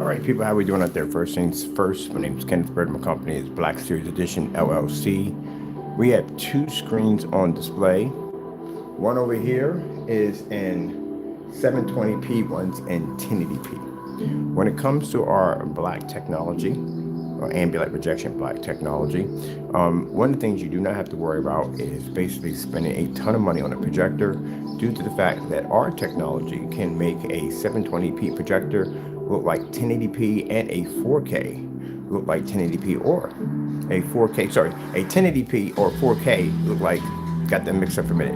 All right, people, how we doing out there? First things first, my name is Kenneth Bird. My company is Black Series Edition LLC. We have two screens on display. One over here is in 720p, one's in 1080p. When it comes to our black technology, or ambient projection black technology, one of the things you do not have to worry about is basically spending a ton of money on a projector, due to the fact that our technology can make a 720p projector look like 1080p and a 4K look like 1080p, or a 4K, sorry, a 1080p or 4K look like, got them mixed up for a minute,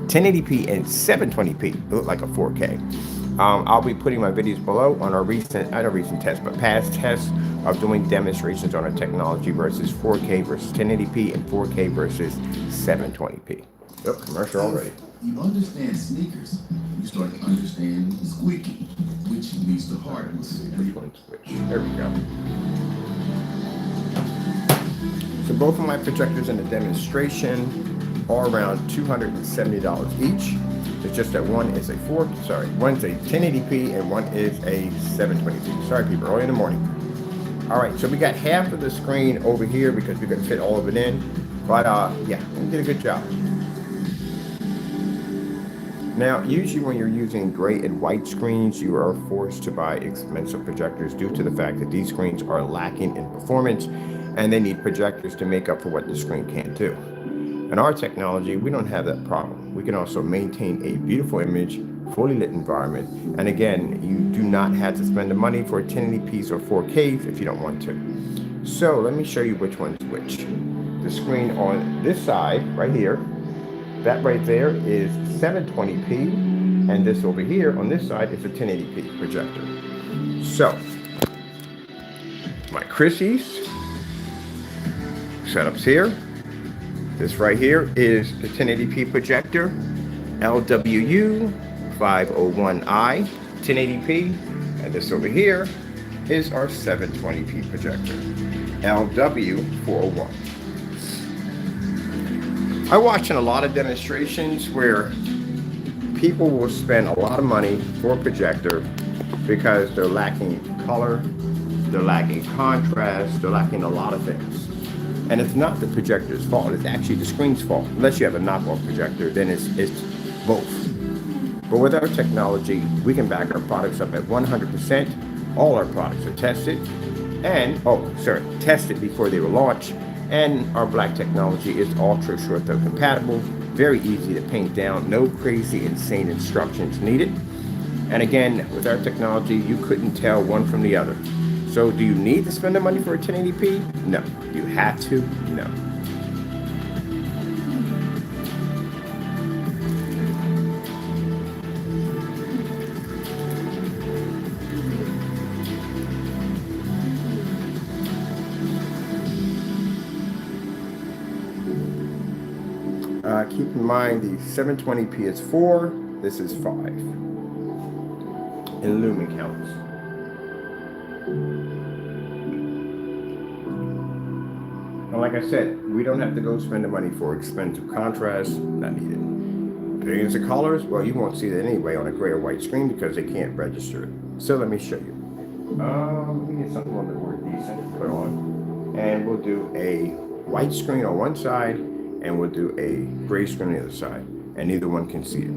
1080p and 720p look like a 4K. I'll be putting my videos below on our recent, not a recent test, but past tests of doing demonstrations on our technology versus 4K versus 1080p and 4K versus 720p. Oh, commercial already. You understand sneakers, you start to understand squeaky, which leads to hardness. There we go. So both of my projectors in the demonstration are around $270 each. It's just that one is one's a 1080p and one is a 720p. Sorry, people, early in the morning. All right, so we got half of the screen over here because we couldn't fit all of it in. But yeah, we did a good job. Now, usually when you're using gray and white screens, you are forced to buy expensive projectors due to the fact that these screens are lacking in performance and they need projectors to make up for what the screen can't do. In our technology, we don't have that problem. We can also maintain a beautiful image, fully lit environment. And again, you do not have to spend the money for 1080p's or 4Ks if you don't want to. So let me show you which one's which. The screen on this side, right here, that right there is 720p, and this over here on this side is a 1080p projector. So, my Chrissy's setups here. This right here is the 1080p projector, LWU 501i 1080p, and this over here is our 720p projector, LW401. I watch in a lot of demonstrations where people will spend a lot of money for a projector because they're lacking color, they're lacking contrast, they're lacking a lot of things. And it's not the projector's fault, it's actually the screen's fault. Unless you have a knockoff projector, then it's both. But with our technology, we can back our products up at 100%. All our products are tested, and, tested before they were launched. And our black technology is ultra short throw compatible, very easy to paint down, no crazy insane instructions needed. And again, with our technology, you couldn't tell one from the other. So do you need to spend the money for a 1080p? No. You have to? No. Keep in mind the 720p is 4, this is 5 in lumen counts. And like I said, we don't have to go spend the money for expensive contrast, not needed. Billions of colors, well, you won't see that anyway on a gray or white screen because they can't register it. So let me show you. Let me get something a little bit more decent to put on. And we'll do a white screen on one side, and we'll do a gray screen on the other side, and neither one can see it.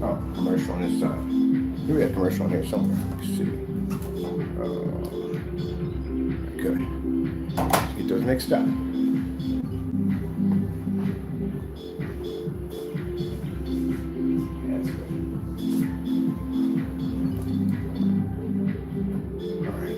Oh, commercial on this side. Maybe we have commercial on here somewhere. Let's see. Good. Let's get those mixed up. That's good. All right.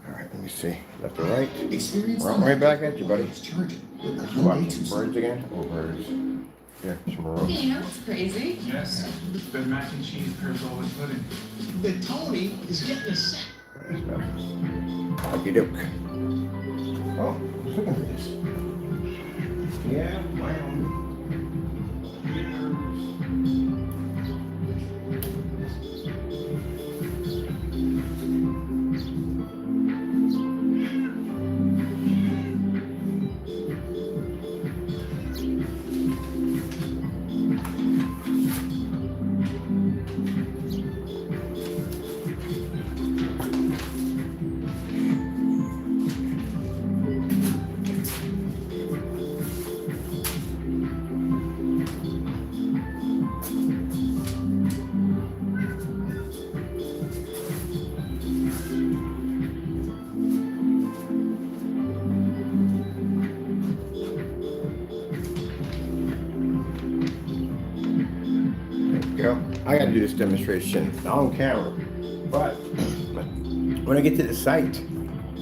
Alright, let me see. Left or right? Well, right back at you, buddy. What? Birds again? Oh, birds. Yeah, some roads. You know what's crazy? Yes, the mac and cheese pairs all with pudding. The Tony is getting a set. There's nothing. Okey doke. Oh, I was looking for this. Yeah, my own. know, I got to do this demonstration not on camera, but when I get to the site,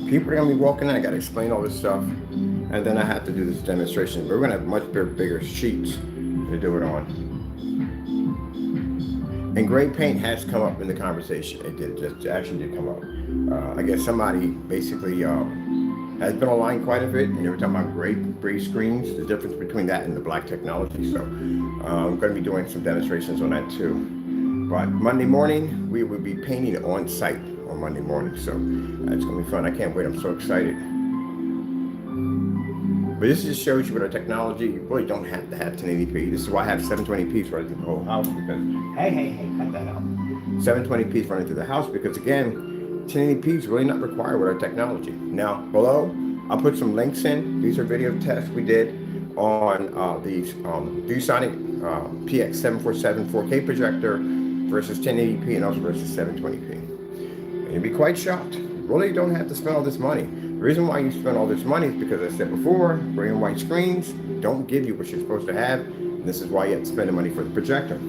people are going to be walking in. I got to explain all this stuff, and then I have to do this demonstration. But we're going to have much bigger sheets to do it on. And gray paint has come up in the conversation. It actually did come up. I guess somebody basically has been online quite a bit, and they were talking about gray screens, the difference between that and the black technology. So I'm going to be doing some demonstrations on that too. But Monday morning, we will be painting on site on Monday morning. So it's going to be fun. I can't wait. I'm so excited. But this just shows you with our technology, you really don't have to have 1080p. This is why I have 720p running through the whole house, because, hey, cut that out. 720p running through the house, because again, 1080p is really not required with our technology. Now, below, I'll put some links in. These are video tests we did on these VIII PX747 4K projector versus 1080p and also versus 720p. And you'll be quite shocked. You really don't have to spend all this money. The reason why you spend all this money is because, I said before, gray and white screens don't give you what you're supposed to have. And this is why you have to spend the money for the projector.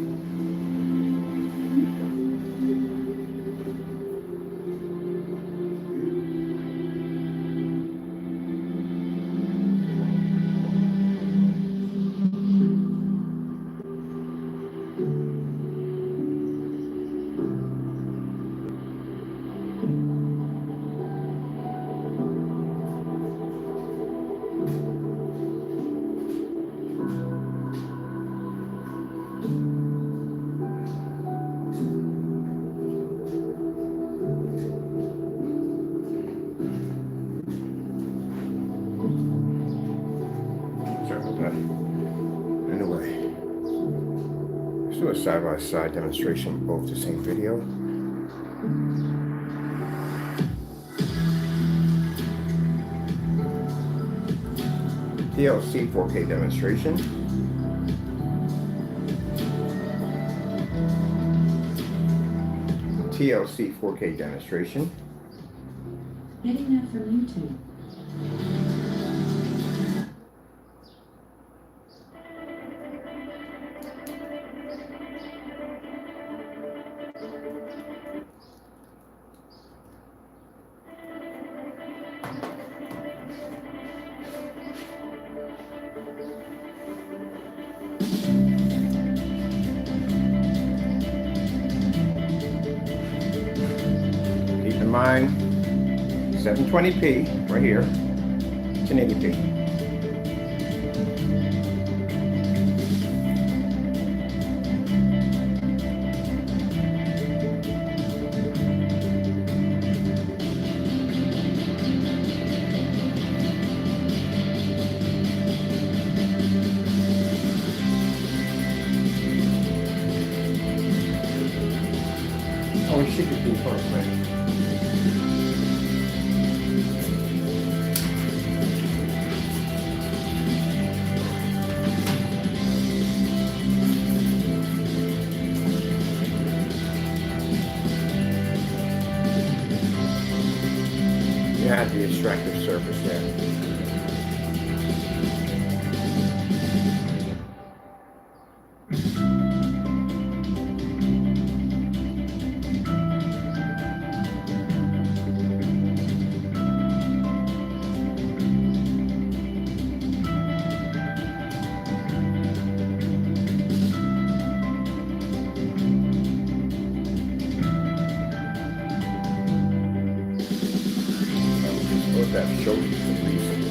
Anyway, let's do a side-by-side demonstration, both the same video. TLC 4K demonstration. TLC 4K demonstration. Getting that from YouTube. Keep in mind, 720p right here, 1080p. Oh, we should do first, man. You have the extractive surface there. That shows you the reason.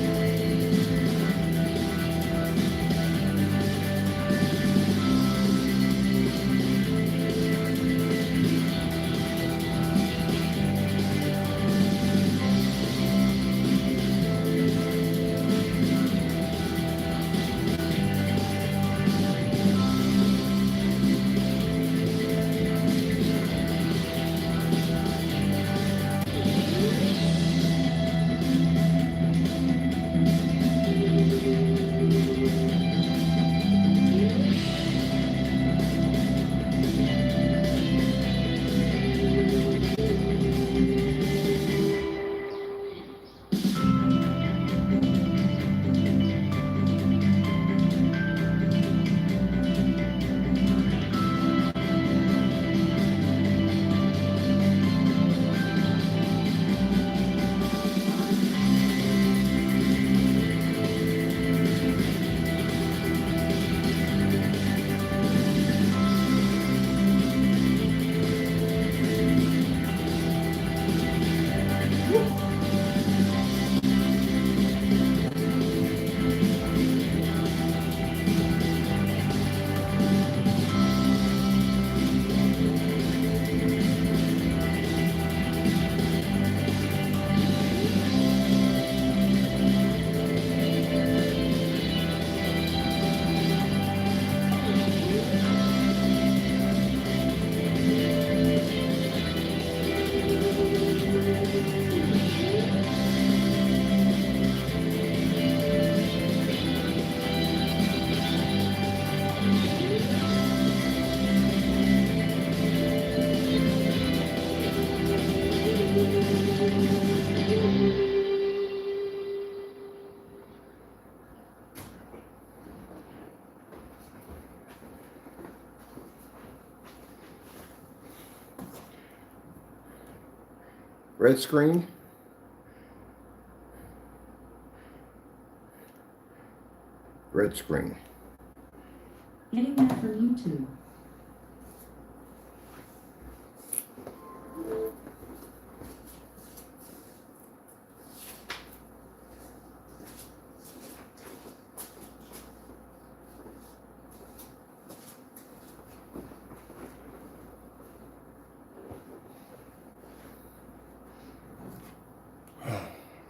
red screen, red screen. Getting that from YouTube.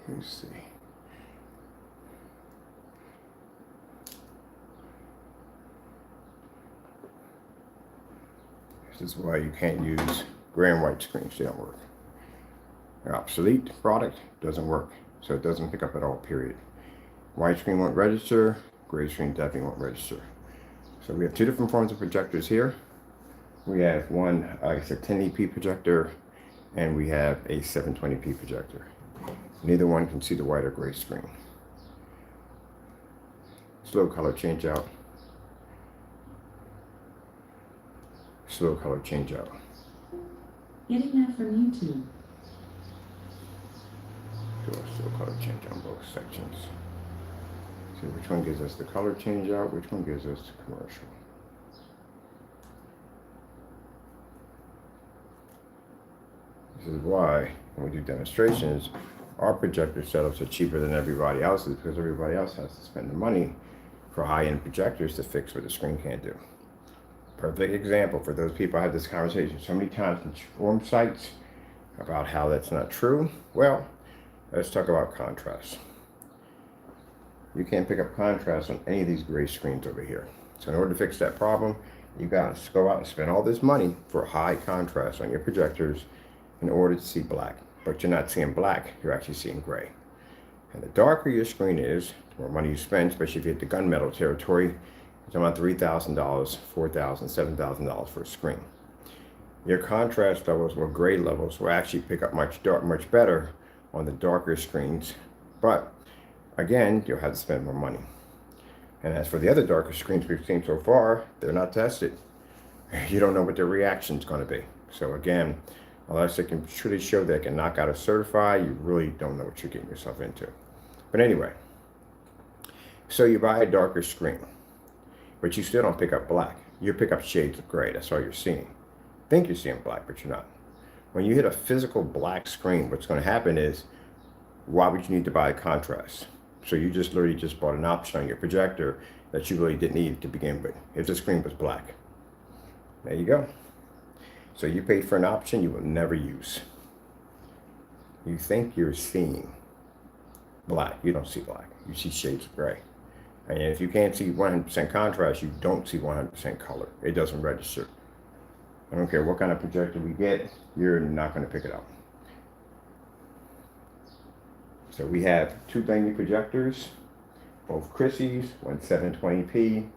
Let me see. This is why you can't use gray and white screens. They don't work. They're obsolete product, doesn't work. So it doesn't pick up at all, period. White screen won't register, gray screen definitely won't register. So we have two different forms of projectors here. We have one, it's a 1080p projector, and we have a 720p projector. Neither one can see the white or gray screen. Slow color change out. Slow color change out. Getting that from YouTube. Do a slow color change on both sections. See which one gives us the color change out, which one gives us the commercial. This is why when we do demonstrations, our projector setups are cheaper than everybody else's because everybody else has to spend the money for high-end projectors to fix what the screen can't do. Perfect example for those people. I have this conversation so many times in forum sites about how that's not true. Well, let's talk about contrast. You can't pick up contrast on any of these gray screens over here. So in order to fix that problem, you got to go out and spend all this money for high contrast on your projectors in order to see black. But you're not seeing black, you're actually seeing gray. And the darker your screen is, the more money you spend, especially if you hit the gunmetal territory. It's about $3,000, $4,000, $7,000 for a screen. Your contrast levels or gray levels will actually pick up much better on the darker screens. But again, you'll have to spend more money. And as for the other darker screens we've seen so far, they're not tested. You don't know what their reaction is going to be. So again, unless they can truly show they can knock out a certify, you really don't know what you're getting yourself into. But anyway, so you buy a darker screen, but you still don't pick up black. You pick up shades of gray. That's all you're seeing. Think you're seeing black, but you're not. When you hit a physical black screen, what's going to happen is, why would you need to buy a contrast? So you just literally just bought an option on your projector that you really didn't need to begin with, if the screen was black. There you go. So you paid for an option you will never use. You think you're seeing black. You don't see black. You see shades of gray. And if you can't see 100% contrast, you don't see 100% color. It doesn't register. I don't care what kind of projector we get, you're not going to pick it up. So we have two Langley projectors, both Chrissy's, one 720p,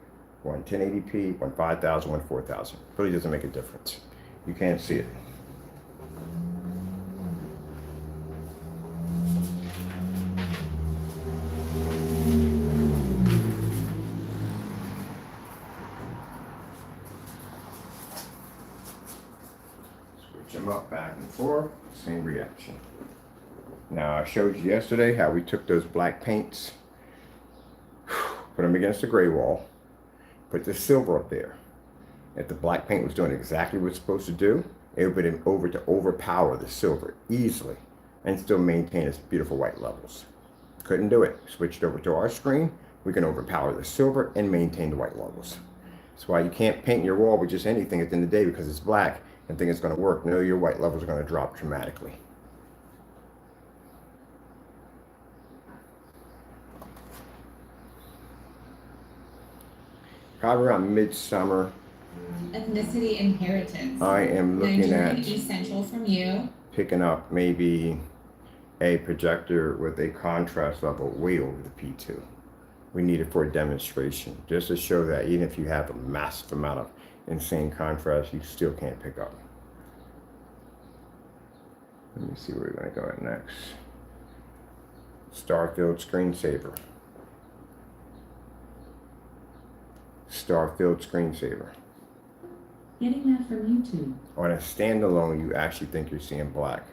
one 1080p, one 5000, one 4000. Really doesn't make a difference. You can't see it. Switch them up back and forth, same reaction. Now I showed you yesterday how we took those black paints, put them against the gray wall, put the silver up there. If the black paint was doing exactly what it's supposed to do, it would have been over to overpower the silver easily and still maintain its beautiful white levels. Couldn't do it. Switched over to our screen, we can overpower the silver and maintain the white levels. That's why you can't paint your wall with just anything at the end of the day because it's black and think it's going to work. No, your white levels are going to drop dramatically. Probably around midsummer, Ethnicity inheritance. I am looking Nigerian at essential from you. picking up maybe a projector with a contrast level way over the P2. We need it for a demonstration, just to show that even if you have a massive amount of insane contrast, you still can't pick up. Let me see where we're going to go at next. Starfield screensaver. Starfield screensaver. Getting that from YouTube. On a standalone, you actually think you're seeing black.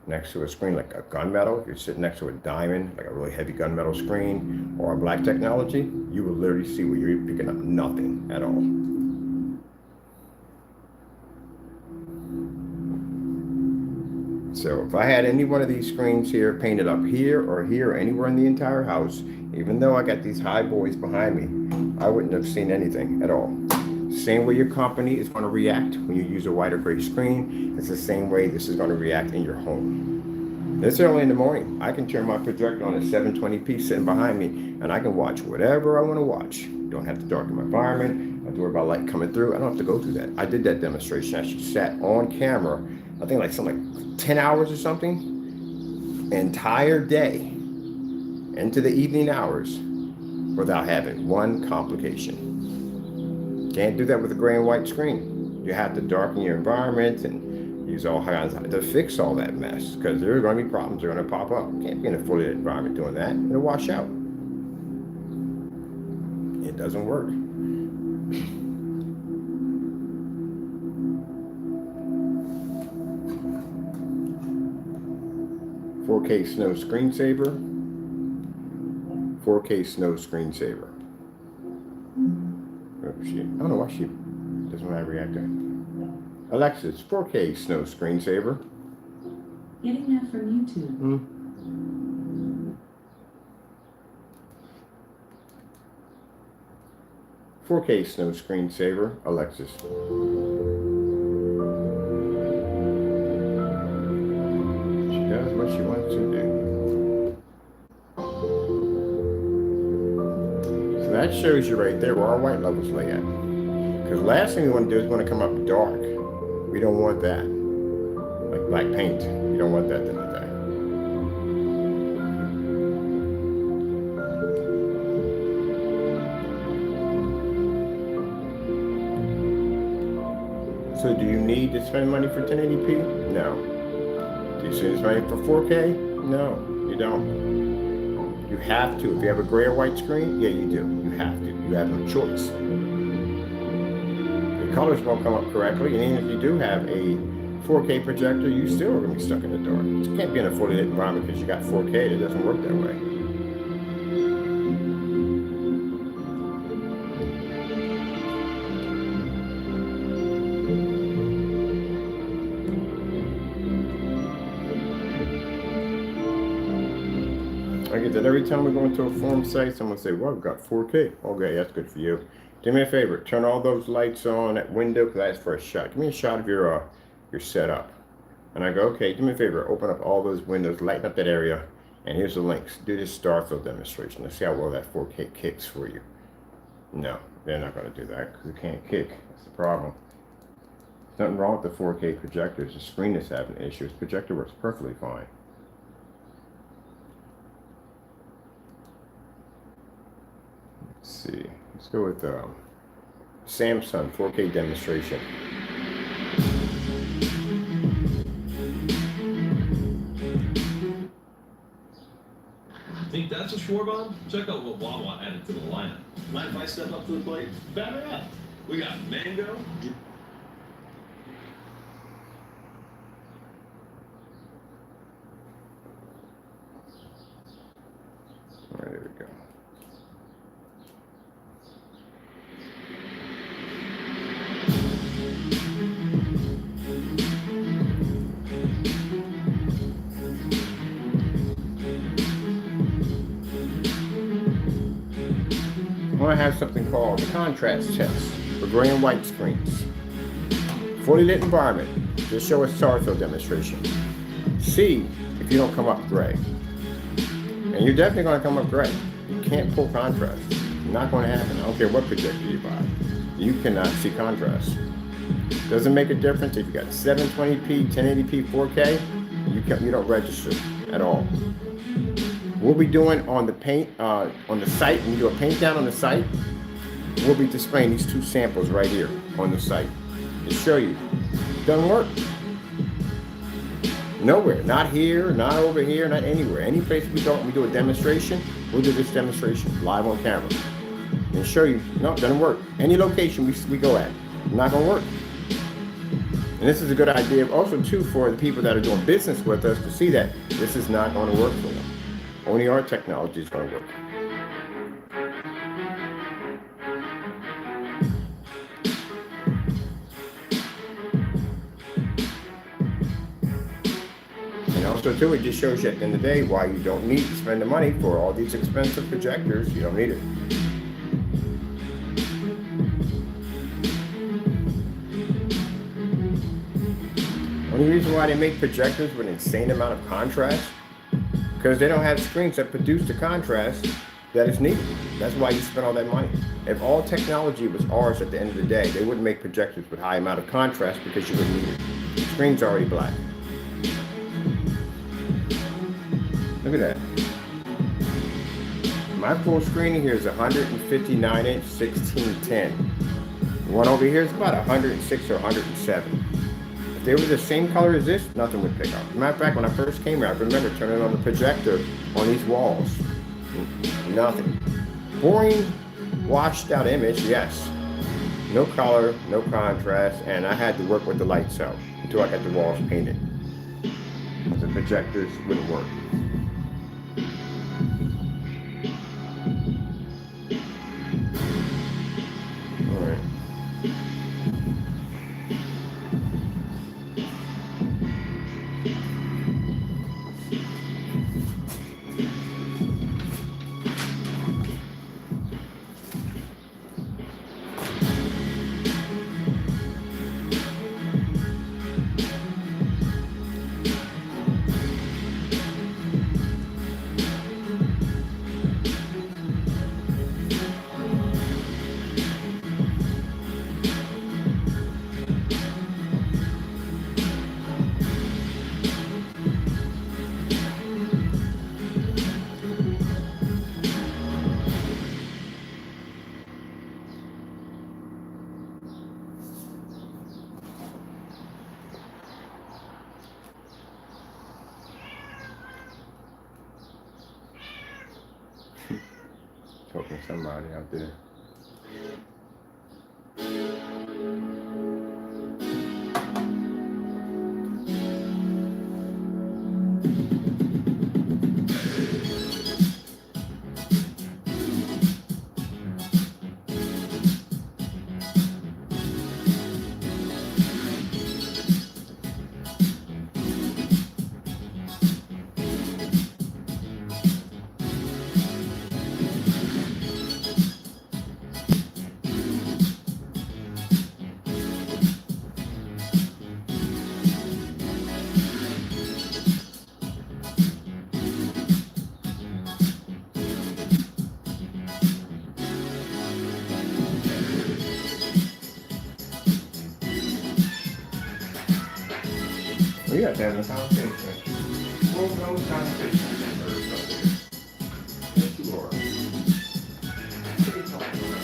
next to a screen like a gunmetal, if you're sitting next to a diamond, like a really heavy gunmetal screen, or a black technology, you will literally see where you're picking up nothing at all. So if I had any one of these screens here painted up here or anywhere in the entire house, even though I got these high boys behind me, I wouldn't have seen anything at all. Same way your company is going to react when you use a white or gray screen, it's the same way this is going to react in your home. This early in the morning, I can turn my projector on at 720p sitting behind me, and I can watch whatever I want to watch. Don't have to darken my environment. I don't have to worry about light coming through. I don't have to go through that. I did that demonstration. I actually sat on camera, I think like something like 10 hours or something, entire day into the evening hours without having one complication. Can't do that with a gray and white screen. You have to darken your environment and use all kinds to fix all that mess, because there are going to be problems that are going to pop up. Can't be in a fully lit environment doing that. It'll wash out. It doesn't work. 4K Snow Screensaver. 4K Snow Screensaver. Oh, she, I don't know why she doesn't have a reactor. Alexis, 4K Snow Screensaver. Getting that from YouTube. 4K Snow Screensaver, Alexis. She does what she wants to do. So that shows you right there where our white levels lay at. Because last thing we want to do is want to come up dark. We don't want that. Like black paint. You don't want that in the day. So do you need to spend money for 1080p? No. Do you spend money for 4K? No, you don't. You have to. If you have a gray or white screen, yeah, you do. You have to. You have no choice. The colors won't come up correctly, and even if you do have a 4K projector, you still are going to be stuck in the dark. You can't be in a fully lit environment because you got 4K. It doesn't work that way. I get that every time we go into a forum site, someone say, well, I've got 4K. Okay, that's good for you. Do me a favor, turn all those lights on, that window, because that's for a shot. Give me a shot of your setup. And I go, okay, do me a favor, open up all those windows, lighten up that area, and here's the links. Do this Starfield demonstration. Let's see how well that 4K kicks for you. No, they're not going to do that because it can't kick. That's the problem. There's nothing wrong with the 4K projectors. The screen is having issues. Projector works perfectly fine. Let's see. Let's go with Samsung 4K demonstration. Think that's a Schwarbomb? Check out what Wawa added to the lineup. Mind if I step up to the plate? Batter up. We got mango. All right, there we go. I want to have something called the contrast test for gray and white screens. Fully lit environment. Just show a Starfield demonstration. See if you don't come up gray. And you're definitely going to come up gray. You can't pull contrast. Not going to happen. I don't care what projector you buy. You cannot see contrast. Doesn't make a difference if you got 720p, 1080p, 4K. You don't register at all. We'll be doing on the paint on the site. When you do a paint down on the site, we'll be displaying these two samples right here on the site to show you. It doesn't work. Nowhere. Not here, not over here, not anywhere. Any place we go, we do a demonstration, we'll do this demonstration live on camera and show you. No, it doesn't work. Any location we go at, not gonna work. And this is a good idea also too for the people that are doing business with us to see that this is not going to work for them. Only our technology is going to work. And also too, it just shows you at the end of the day why you don't need to spend the money for all these expensive projectors. You don't need it. Only reason why they make projectors with an insane amount of contrast, because they don't have screens that produce the contrast that is needed. That's why you spend all that money. If all technology was ours at the end of the day, they wouldn't make projectors with high amount of contrast because you wouldn't need it. The screen's already black. Look at that. My full screen here is 159 inch 1610. The one over here is about 106 or 107. If they were the same color as this, nothing would pick up. As a matter of fact, when I first came here, I remember turning on the projector on these walls. Nothing. Boring, washed out image, yes. No color, no contrast, and I had to work with the lights out until I got the walls painted. The projectors wouldn't work. All right. Talking to somebody out there. We have to have a conversation. Full blown conversation. Yes, you are. What are you talking about?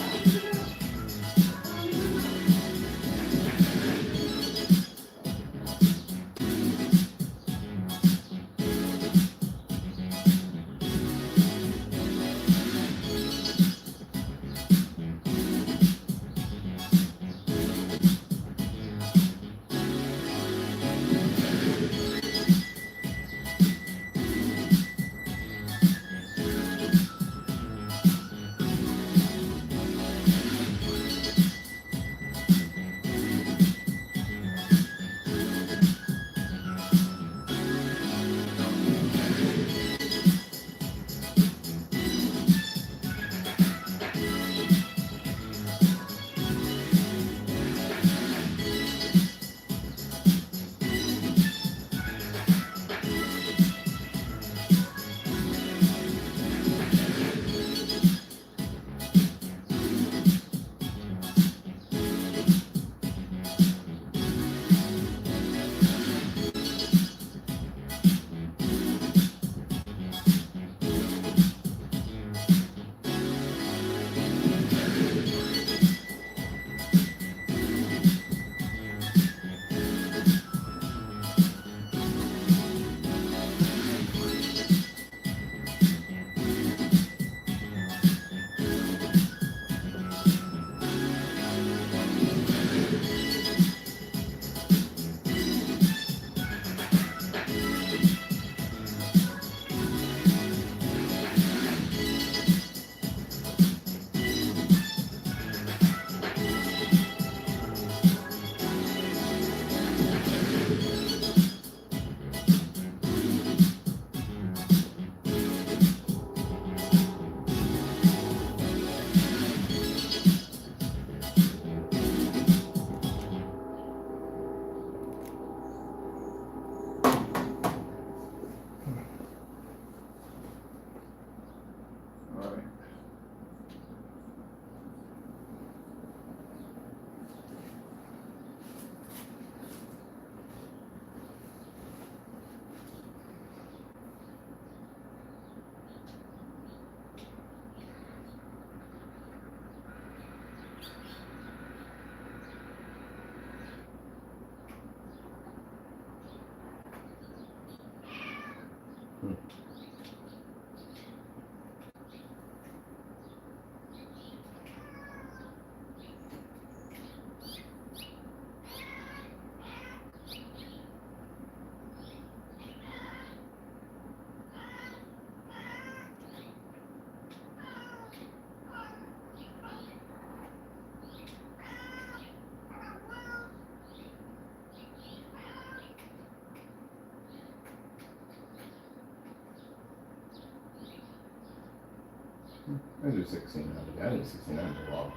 I do 16 out of that. I did 69 for a while.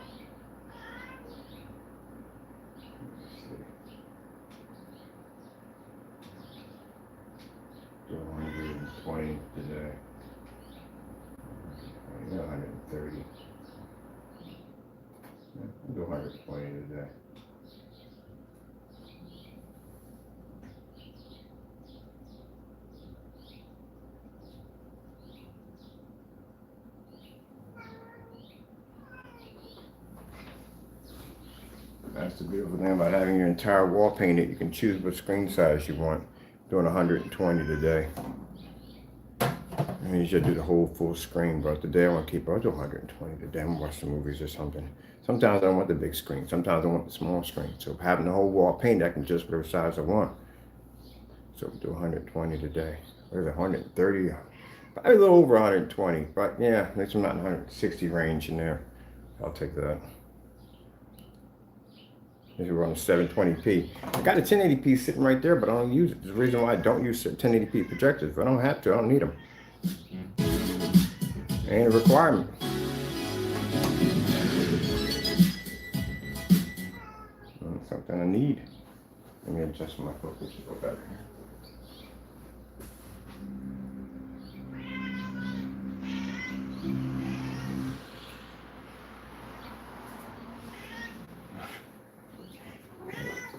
Do 120 today. Yeah, 130. Yeah, I'll do 120 today. That's the beautiful thing about having your entire wall painted. You can choose what screen size you want. Doing 120 today. I mean, you should do the whole full screen, but today I want to keep it. I'll do 120 today. I'm gonna watch some movies or something. Sometimes I don't want the big screen. Sometimes I want the small screen. So having the whole wall painted, I can adjust whatever size I want. So we'll do 120 today. What is it, 130? Probably a little over 120, but yeah, at least I'm not in 160 range in there. I'll take that. We're on 720p. I got a 1080p sitting right there, but I don't use it. There's a reason why I don't use 1080p projectors. If I don't have to, I don't need them. Ain't a requirement. It's something I need. Let me adjust my focus a little better here.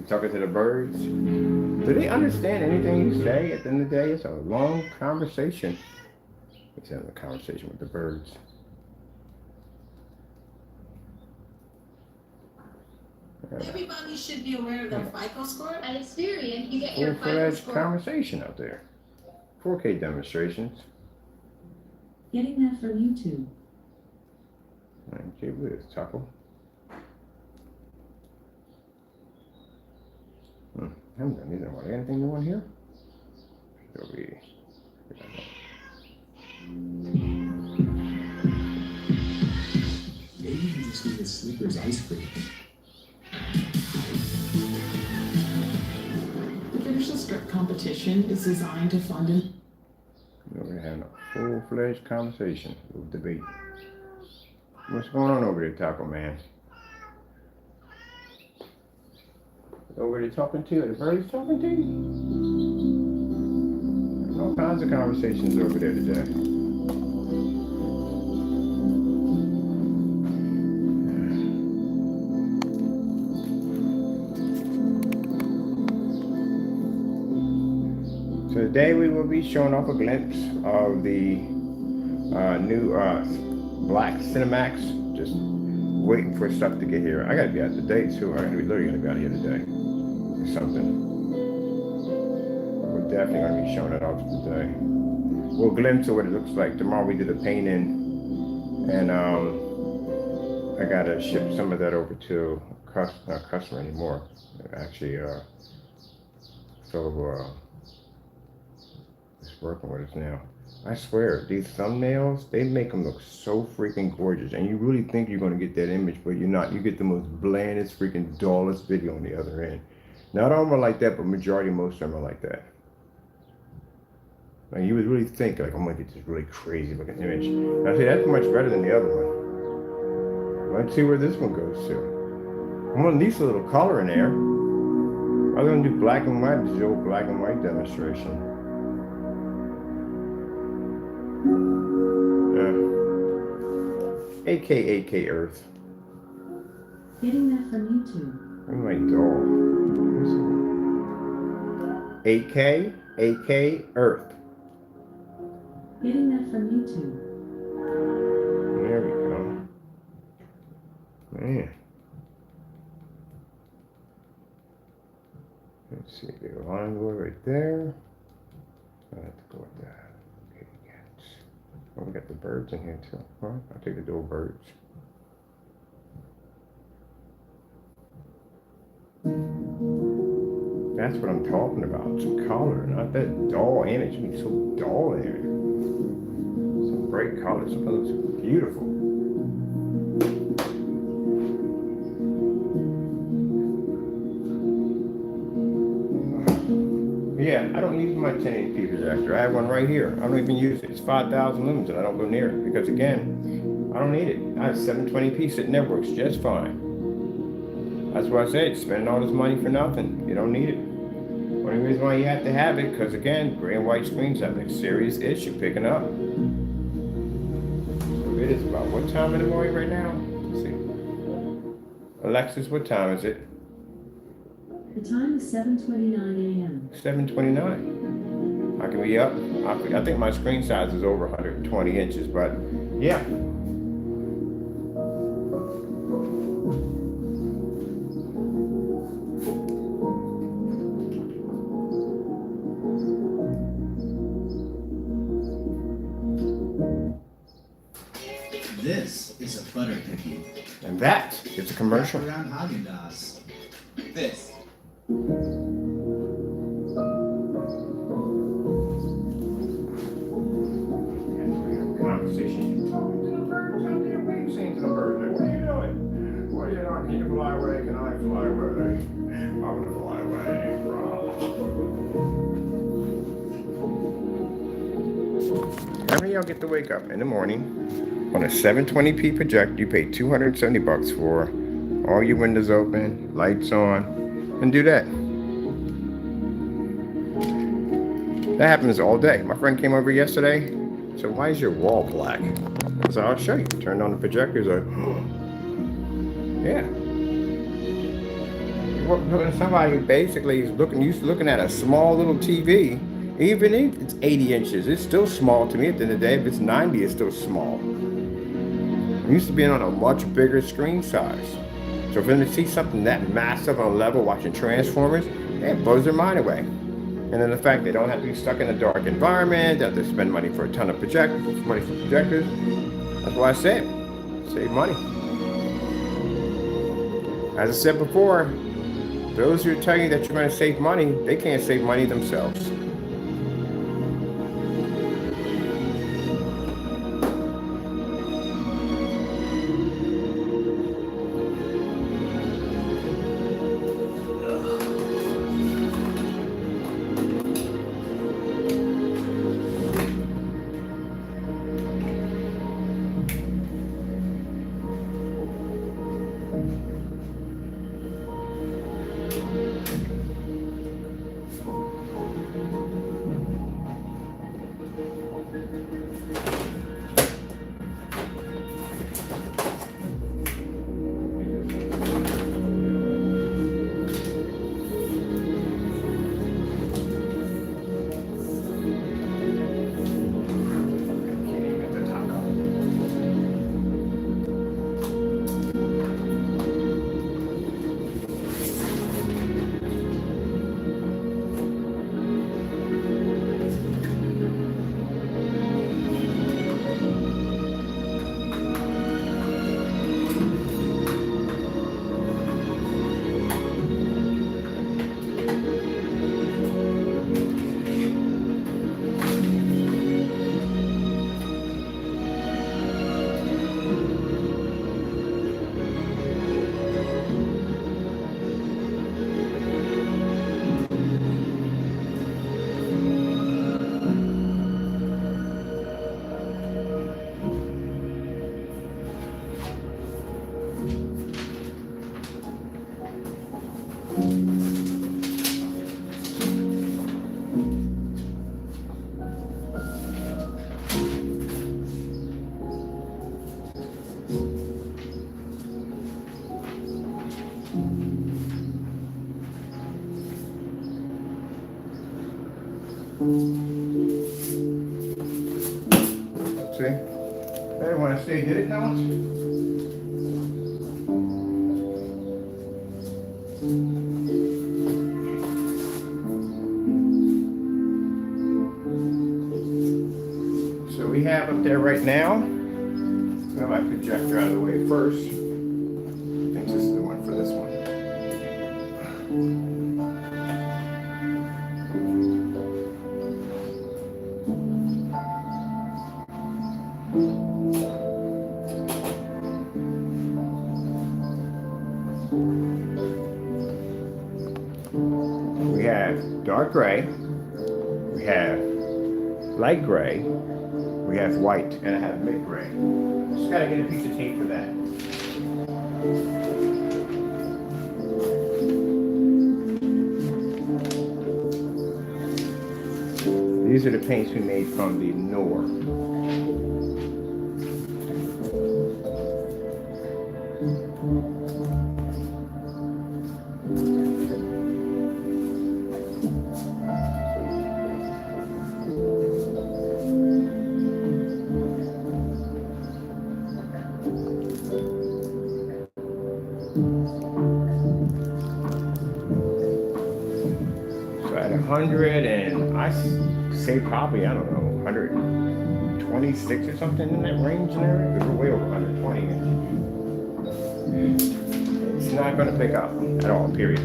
Talking to the birds. Do they understand anything you say? At the end of the day, it's a long conversation. He's having a conversation with the birds. Everybody should be aware of their FICO score. At Experian, you get your FICO Full-fledged score. conversation out there. 4K demonstrations. Getting that from YouTube. Okay, with Taco. I haven't done either one. Anything new on here? Should we? Maybe you just need a Snickers ice cream. The Finishing Strip competition is designed to fund an We're gonna have a full-fledged conversation with debate. What's going on over there, Taco Man? Over there talking to you? The birds talking to you? There's all kinds of conversations over there today. So today we will be showing off a glimpse of the new black CINEMAX. Just waiting for stuff to get here. I gotta be out today too. I gotta be literally gonna be out here today. Or something. We're definitely gonna be showing it off today. We'll glimpse of what it looks like. Tomorrow we do the painting, and I gotta ship some of that over to not a customer anymore. Actually, so it's working with us now. I swear, these thumbnails, they make them look so freaking gorgeous. And you really think you're going to get that image, but you're not. You get the most blandest, freaking dullest video on the other end. Not all of them are like that, but majority, most of them are like that. Like you would really think, like, I'm going to get this really crazy looking image. Now, see, that's much better than the other one. Let's see where this one goes to. I'm going to need a little color in there. I'm going to do black and white, this is the old black and white demonstration. AKA Earth. Getting that from YouTube. Oh my dog. AK Earth. Getting that from YouTube. There we go. Man. Let's see, the line go right there. I have to go with that. We got the birds in here too. Huh? I'll take the dual birds. That's what I'm talking about. Some color, not that dull image. It's so dull in here. Some bright colors. Some colors are beautiful. Yeah, I don't use my 1080p projector. I have one right here. I don't even use it. It's 5,000 lumens and I don't go near it because, again, I don't need it. I have 720p sitting there, works just fine. That's why I said, spending all this money for nothing. You don't need it. Only reason why you have to have it, because again, gray and white screens have a serious issue picking up. So it is about what time in the morning right now? Let's see. Alexis, what time is it? The time is 7:29 a.m. 7:29. I can be up. I think my screen size is over 120 inches, but yeah. This is a butter cookie. And that is a commercial. Wrapped around Haagen-Dazs. This. Conversation. Talking to the birds out there. What are you saying to the birds? What are you doing? What are you doing? Can you fly away? Can I fly away? I'm gonna fly away. How many of y'all get to wake up in the morning on a 720p projector you pay $270 for, all your windows open, lights on, and do that? That happens all day. My friend came over yesterday. So why is your wall black? So I'll show you. Turned on the projectors. Like, yeah. You're looking at somebody who basically is used to looking at a small little TV. Even if it's 80 inches, it's still small to me at the end of the day. If it's 90, it's still small. I'm used to being on a much bigger screen size. So for them to see something that massive on a level, watching Transformers, it blows their mind away. And then the fact they don't have to be stuck in a dark environment, they have to spend money for a ton of projectors, That's why I said, save money. As I said before, those who tell you that you're going to save money, they can't save money themselves. See? They want to say, did it now? So we we have up there right now, get my projector out of the way first. I think this is the one for this one. We have dark gray, we have light gray, we have white, and I have mid gray. Just gotta get a piece of tape for that. These are the paints we made from the NOR. So at 100 and I say probably, I don't know, 126 or something in that range there. Because we're way over 120. It's not going to pick up at all, period.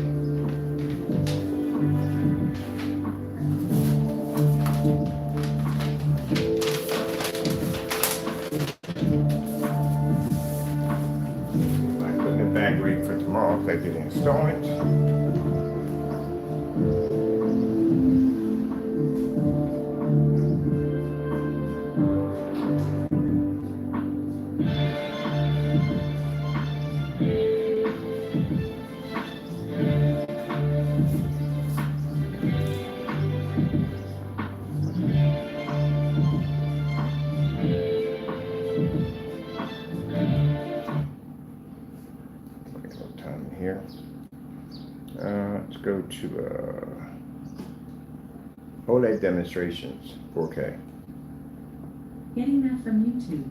I'm putting the bag ready for tomorrow so I can install it. Here. Let's go to OLED demonstrations, 4K. Getting that from YouTube.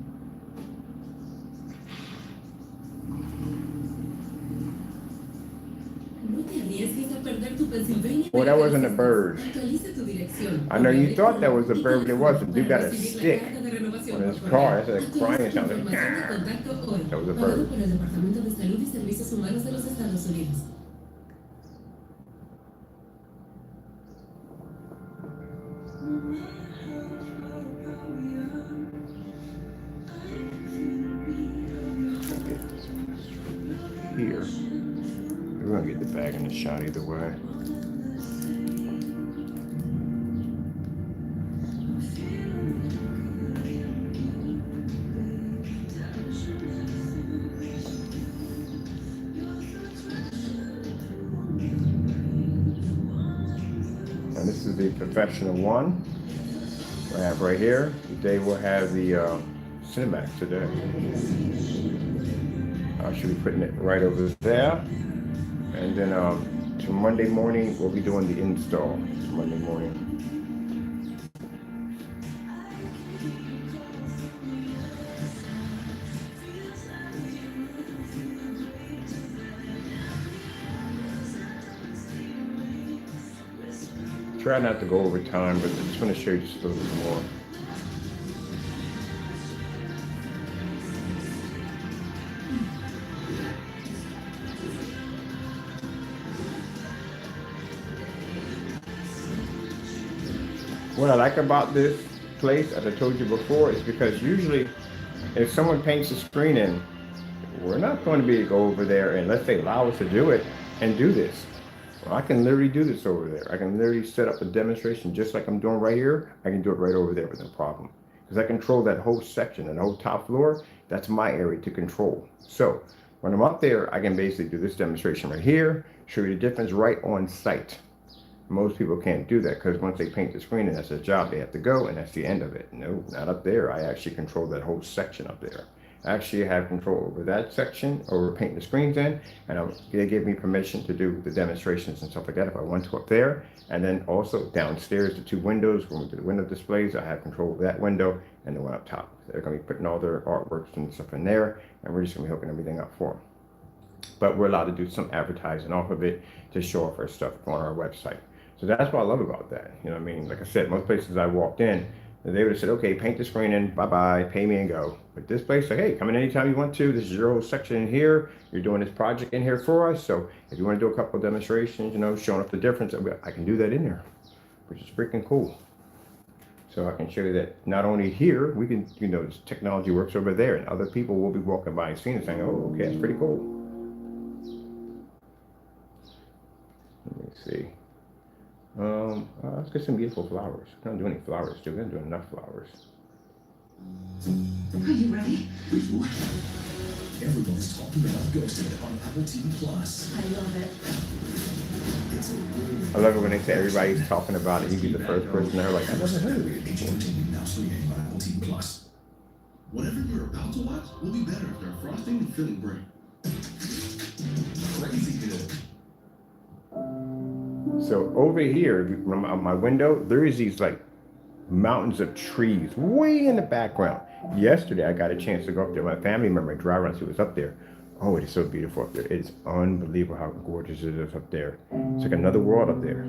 Well, that wasn't a bird. I know you thought that was a bird, but it wasn't. Dude got a stick on his car. That's a crying sound. That was a bird. Here. We're gonna get the bag in the shot either way. And this is the professional one. I have right here. Today we'll have the CINEMAX today. I should be putting it right over there. And then to Monday morning, we'll be doing the install. Monday morning. Try not to go over time, but I just want to show you just a little bit more. What I like about this place, as I told you before, is because usually if someone paints a screen in, we're not going to be able to go over there unless they allow us to do it and do this. Well, I can literally do this over there. I can literally set up a demonstration just like I'm doing right here. I can do it right over there with no problem. Because I control that whole section and the whole top floor. That's my area to control. So when I'm up there, I can basically do this demonstration right here, show you the difference right on site. Most people can't do that because once they paint the screen and that's their job, they have to go and that's the end of it. No, not up there. I actually control that whole section up there. I actually have control over that section, over painting the screens in, and they give me permission to do the demonstrations and stuff like that if I want to up there. And then also downstairs, the two windows, when we do the window displays, I have control of that window and the one up top. They're going to be putting all their artworks and stuff in there, and we're just going to be hooking everything up for them. But we're allowed to do some advertising off of it to show off our stuff on our website. So that's what I love about that. You know what I mean? Like I said, most places I walked in, They would have said, okay, paint the screen in, bye-bye, pay me and go. But this place, like, hey, come in anytime you want to. This is your whole section in here. You're doing this project in here for us. So if you want to do a couple of demonstrations, you know, showing up the difference, I can do that in there, which is freaking cool. So I can show you that not only here, we can, you know, this technology works over there, and other people will be walking by and seeing it saying, oh, okay, that's pretty cool. Let me see. Let's get some beautiful flowers. We don't do any flowers, do we? We don't do enough flowers. Are you ready? Visual. Everyone's talking about Ghosted on Apple TV Plus. I love it. It's a really I love it when they say everybody's talking about it. You be the first person there, like, I never heard of it. entertainment now streaming on Apple TV Plus. Whatever you're about to watch will be better after frosting and filling break. Crazy good. So over here, on my window, there is these like mountains of trees way in the background. Yesterday, I got a chance to go up there. My family member, drive around, see what's up there. Oh, it is so beautiful up there. It's unbelievable how gorgeous it is up there. It's like another world up there.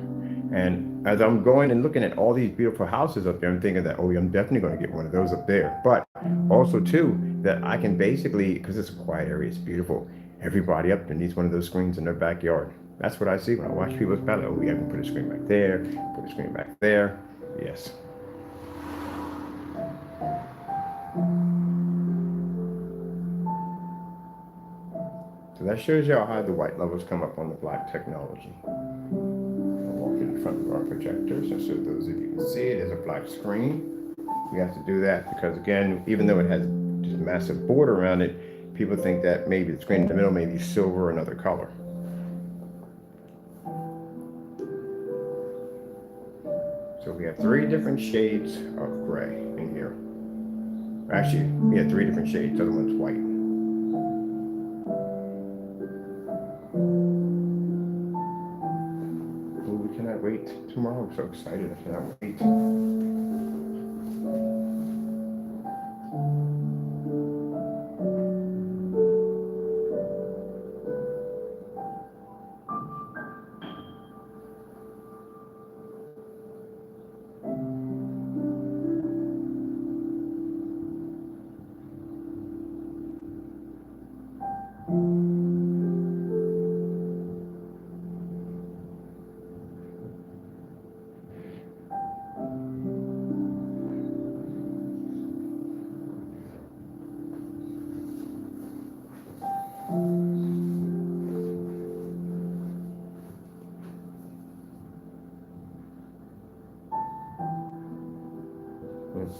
And as I'm going and looking at all these beautiful houses up there, I'm thinking that, oh, I'm definitely going to get one of those up there. But also, too, that I can basically, because it's a quiet area, it's beautiful. Everybody up there needs one of those screens in their backyard. That's what I see when I watch people's palette. Oh, yeah, I can put a screen back there, put a screen back there. Yes. So that shows you how high the white levels come up on the black technology. I'll walk in front of our projectors, and so those of you can see it is a black screen. We have to do that because, again, even though it has just a massive border around it, people think that maybe the screen in the middle may be silver or another color. So we have 3 different shades of gray in here. Actually, we have 3 different shades, the other one's white. Oh, we cannot wait tomorrow. I'm so excited, I cannot wait.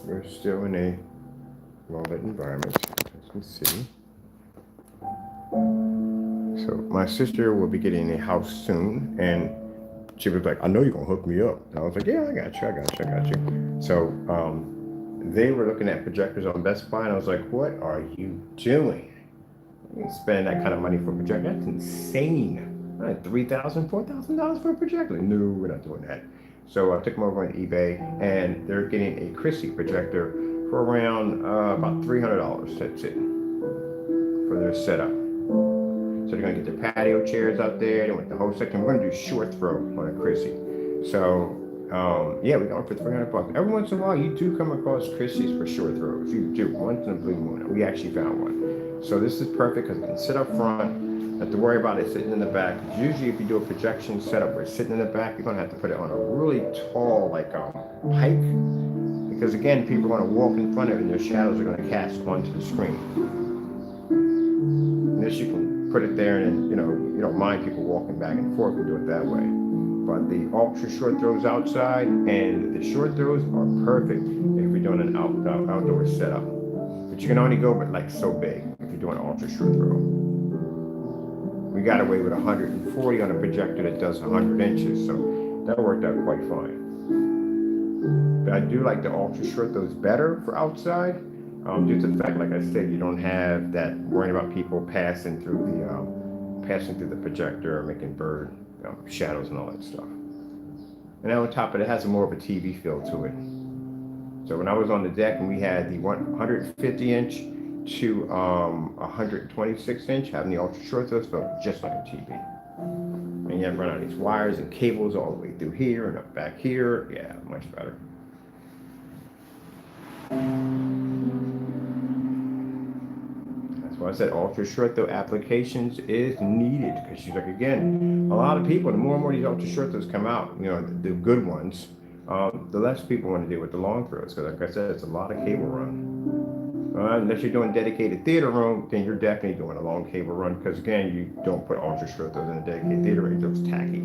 We're still in a well-lit environment, as you can see. So my sister will be getting a house soon, and she was like, I know you're gonna hook me up. And I was like, yeah, I got you. So they were looking at projectors on Best Buy, and I was like, what are you doing? You spend that kind of money for a projector? That's insane. $3,000, $4,000 for a projector? No, we're not doing that. So I took them over on eBay, and they're getting a Christie projector for around about $300. That's it for their setup. So they're gonna get their patio chairs out there. They want the whole section. We're gonna do short throw on a Christie. So yeah, we're going for $300. Every once in a while, you do come across Christie's for short throws. You do, once in a blue moon. We actually found one. So this is perfect because it can sit up front. Not have to worry about it sitting in the back. Usually if you do a projection setup where it's sitting in the back, you're gonna have to put it on a really tall, like hike. Because again, people are gonna walk in front of it and their shadows are gonna cast onto the screen. This you can put it there and you don't mind people walking back and forth and do it that way. But the ultra short throws outside and the short throws are perfect if you're doing an outdoor setup. But you can only go but like so big if you're doing an ultra short throw. We got away with 140 on a projector that does 100 inches, so that worked out quite fine. But I do like the ultra short throws better for outside, due to the fact, like I said, you don't have that worrying about people passing through the projector or making bird shadows and all that stuff. And then on top of it, it has more of a TV feel to it. So when I was on the deck and we had the 150 inch to 126 inch, having the ultra short throws felt just like a TV. And you have to run out these wires and cables all the way through here and up back here. Yeah, much better. That's why I said ultra short though applications is needed, because she's like, again, a lot of people, the more and more these ultra short throws come out, you know, the good ones, the less people want to deal with the long throws, because like I said, it's a lot of cable run. Unless you're doing dedicated theater room, then you're definitely doing a long cable run, because again, you don't put ultra short throws in a dedicated theater room, it looks tacky.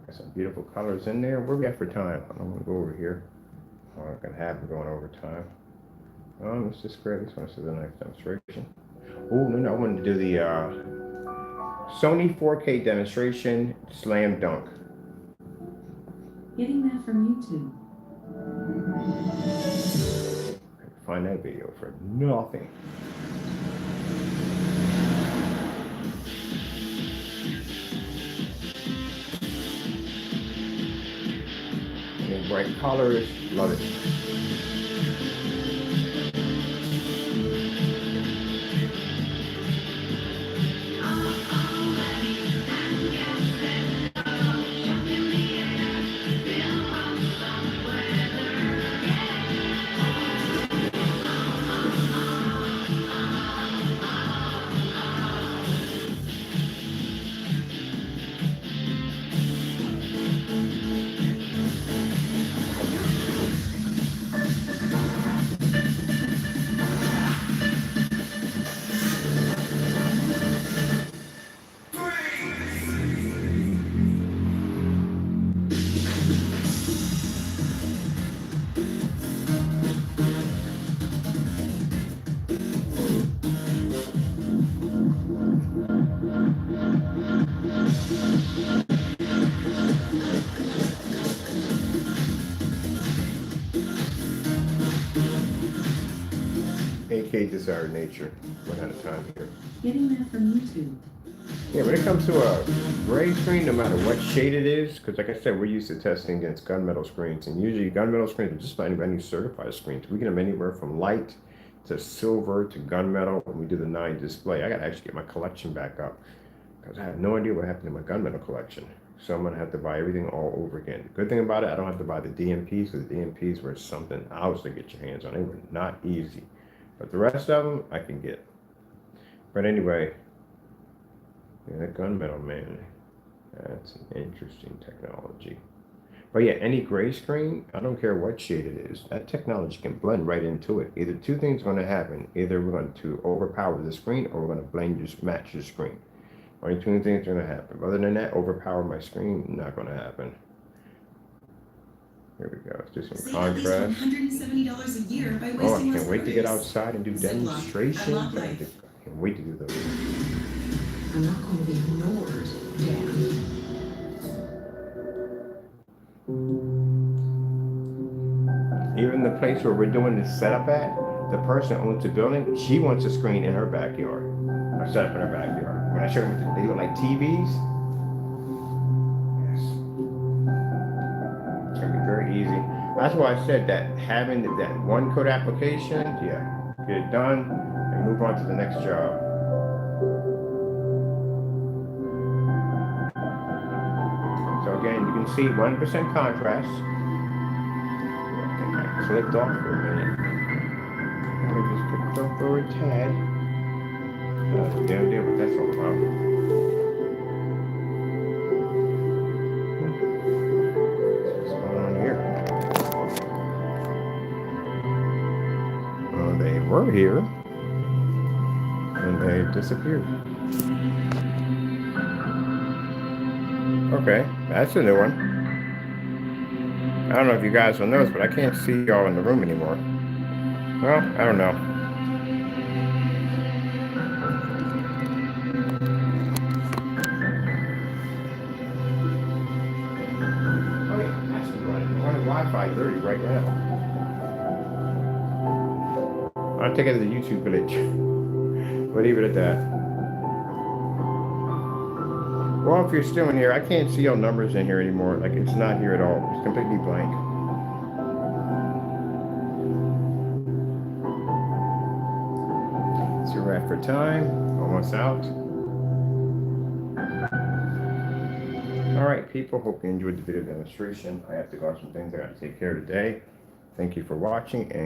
Got some beautiful colors in there. Where we at for time? I'm gonna go over here. I'm not gonna have them going over time. Let's just grab this one. This is a nice demonstration. Oh no, I wanted to do the Sony 4K demonstration slam dunk. Getting that from YouTube. Find that video for nothing. And bright colors, love it. AK Desired Nature. Run out of time here. Getting that from YouTube. Yeah, when it comes to a gray screen, no matter what shade it is, because like I said, we're used to testing against gunmetal screens, and usually gunmetal screens are just about any certified screens. We get them anywhere from light to silver to gunmetal. When we do the 9 display, I gotta actually get my collection back up, because I have no idea what happened to my gunmetal collection. So I'm gonna have to buy everything all over again. Good thing about it, I don't have to buy the DMPs, because the DMPs were something else to get your hands on. They were not easy. But the rest of them, I can get. But anyway, yeah, that gunmetal, man, that's an interesting technology. But yeah, any gray screen, I don't care what shade it is, that technology can blend right into it. Either two things are going to happen. Either we're going to overpower the screen, or we're going to blend your match your screen. Only two things are going to happen. Other than that, overpower my screen, not going to happen. Here we go. Let's do some contrast. $170 a year by Oh, I can't wait to get outside and do demonstrations. I I can't wait to do those. I'm not going to be ignored, Dan. Even the place where we're doing this setup at, the person who owns the building, she wants a screen in her backyard. Or set up in her backyard. When I show them, they look like TVs. Yes. It's gonna be very easy. That's why I said that having that one code application, yeah, get it done and move on to the next job. So again, you can see 1% contrast. I think I clicked off for a minute. I just clicked off for a tad. No idea what that's all about. What's going on here? They were here, and they disappeared. Okay, that's a new one. I don't know if you guys will notice, but I can't see y'all in the room anymore. Well, I don't know. Oh yeah, actually running Wi-Fi 30 right now. I'll take it as a YouTube glitch. We'll leave it at that. Well, if you're still in here, I can't see your numbers in here anymore. Like, it's not here at all. It's completely blank. So we're at for time. Almost out. right, people, hope you enjoyed the video demonstration. I have to go on some things I got to take care of today. Thank you for watching, and